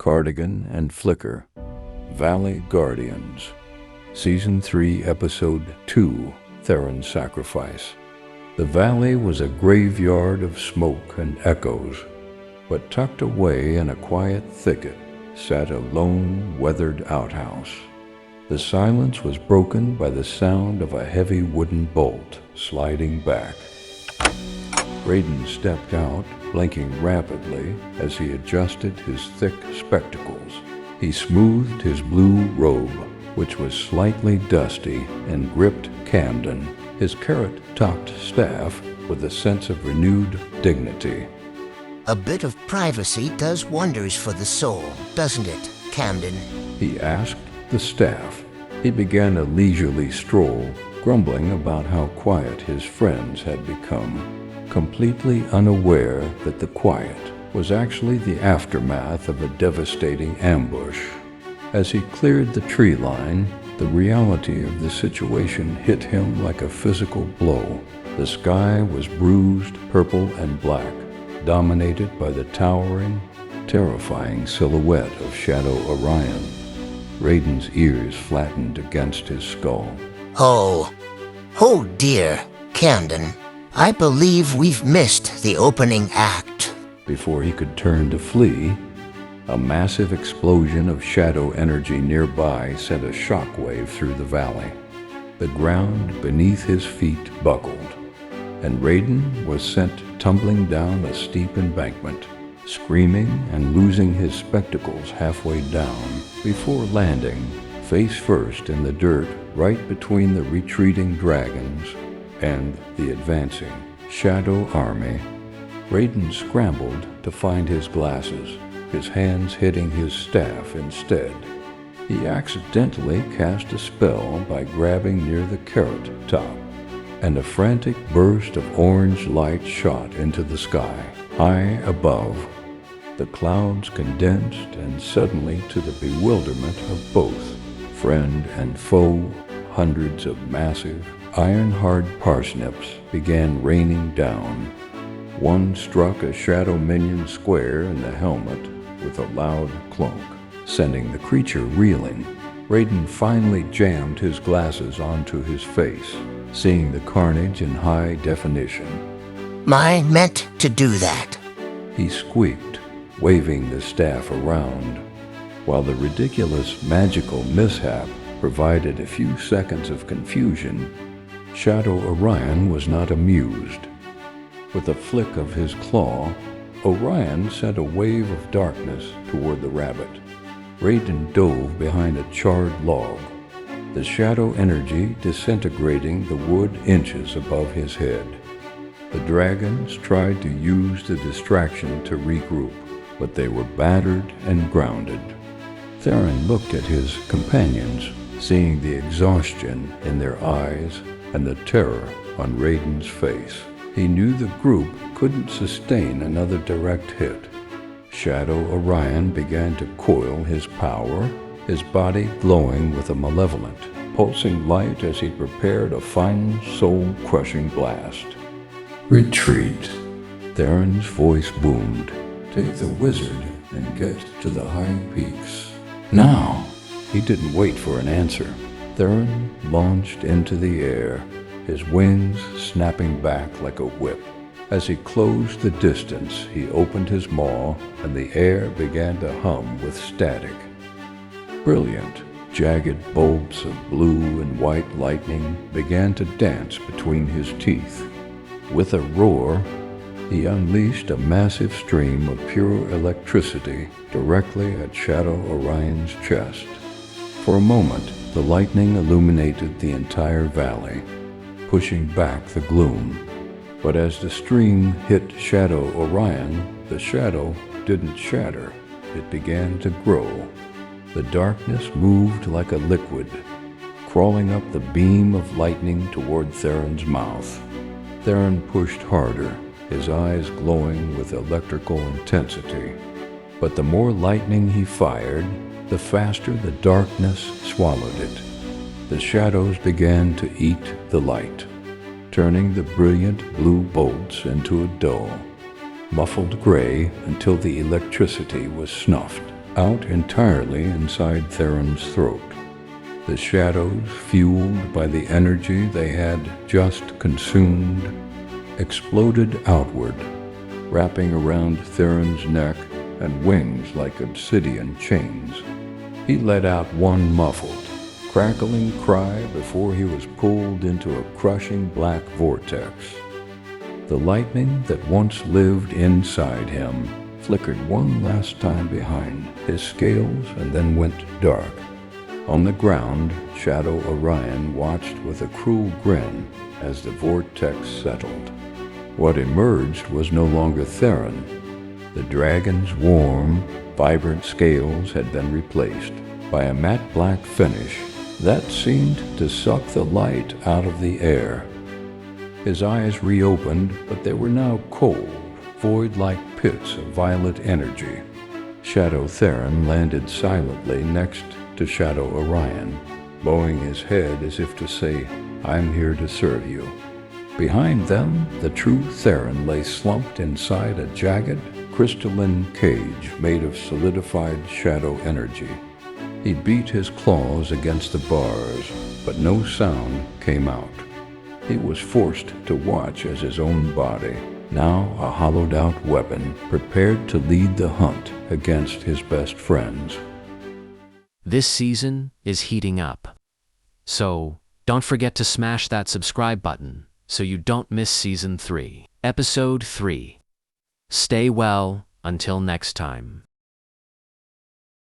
Cardigan, and Flicker, Valley Guardians, Season 3, Episode 2, Theron's Sacrifice. The valley was a graveyard of smoke and echoes, but tucked away in a quiet thicket sat a lone, weathered outhouse. The silence was broken by the sound of a heavy wooden bolt sliding back. Raiden stepped out, blinking rapidly as he adjusted his thick spectacles. He smoothed his blue robe, which was slightly dusty, and gripped Camden, his carrot-topped staff, with a sense of renewed dignity. A bit of privacy does wonders for the soul, doesn't it, Camden? He asked the staff. He began a leisurely stroll, grumbling about how quiet his friends had become, completely unaware that the quiet was actually the aftermath of a devastating ambush. As he cleared the tree line, the reality of the situation hit him like a physical blow. The sky was bruised purple and black, dominated by the towering, terrifying silhouette of Shadow Orion. Raiden's ears flattened against his skull. Oh dear, Camden. I believe we've missed the opening act. Before he could turn to flee, a massive explosion of shadow energy nearby sent a shockwave through the valley. The ground beneath his feet buckled, and Raiden was sent tumbling down a steep embankment, screaming and losing his spectacles halfway down before landing face first in the dirt right between the retreating dragons and the advancing Shadow Army. Raiden scrambled to find his glasses, his hands hitting his staff instead. He accidentally cast a spell by grabbing near the carrot top, and a frantic burst of orange light shot into the sky, high above. The clouds condensed, and suddenly, to the bewilderment of both friend and foe, hundreds of massive, iron-hard parsnips began raining down. One struck a Shadow Minion square in the helmet with a loud clunk, sending the creature reeling. Raiden finally jammed his glasses onto his face, seeing the carnage in high definition. I meant to do that, He squeaked, waving the staff around, while the ridiculous magical mishap provided a few seconds of confusion. Shadow Orion was not amused. With a flick of his claw, Orion sent a wave of darkness toward the rabbit. Raiden dove behind a charred log, the shadow energy disintegrating the wood inches above his head. The dragons tried to use the distraction to regroup, but they were battered and grounded. Theron looked at his companions, seeing the exhaustion in their eyes and the terror on Raiden's face. He knew the group couldn't sustain another direct hit. Shadow Orion began to coil his power, his body glowing with a malevolent, pulsing light as he prepared a final soul-crushing blast. Retreat. Theron's voice boomed. Take the wizard and get to the high peaks. Now! He didn't wait for an answer. Theron launched into the air, his wings snapping back like a whip. As he closed the distance, he opened his maw, and the air began to hum with static. Brilliant, jagged bulbs of blue and white lightning began to dance between his teeth. With a roar, he unleashed a massive stream of pure electricity directly at Shadow Orion's chest. For a moment, the lightning illuminated the entire valley, pushing back the gloom. But as the stream hit Shadow Orion, the shadow didn't shatter. It began to grow. The darkness moved like a liquid, crawling up the beam of lightning toward Theron's mouth. Theron pushed harder, his eyes glowing with electrical intensity. But the more lightning he fired, the faster the darkness swallowed it. The shadows began to eat the light, turning the brilliant blue bolts into a dull, muffled gray until the electricity was snuffed out entirely inside Theron's throat. The shadows, fueled by the energy they had just consumed, exploded outward, wrapping around Theron's neck and wings like obsidian chains. He let out one muffled, crackling cry before he was pulled into a crushing black vortex. The lightning that once lived inside him flickered one last time behind his scales and then went dark. On the ground, Shadow Orion watched with a cruel grin as the vortex settled. What emerged was no longer Theron. The dragon's warm, vibrant scales had been replaced by a matte black finish that seemed to suck the light out of the air. His eyes reopened, but they were now cold, void-like pits of violet energy. Shadow Theron landed silently next to Shadow Orion, bowing his head as if to say, "I'm here to serve you." Behind them, the true Theron lay slumped inside a jagged, crystalline cage made of solidified shadow energy. He beat his claws against the bars, but no sound came out. He was forced to watch as his own body, now a hollowed-out weapon, prepared to lead the hunt against his best friends. This season is heating up. So, don't forget to smash that subscribe button so you don't miss Season 3, Episode 3. Stay well until next time.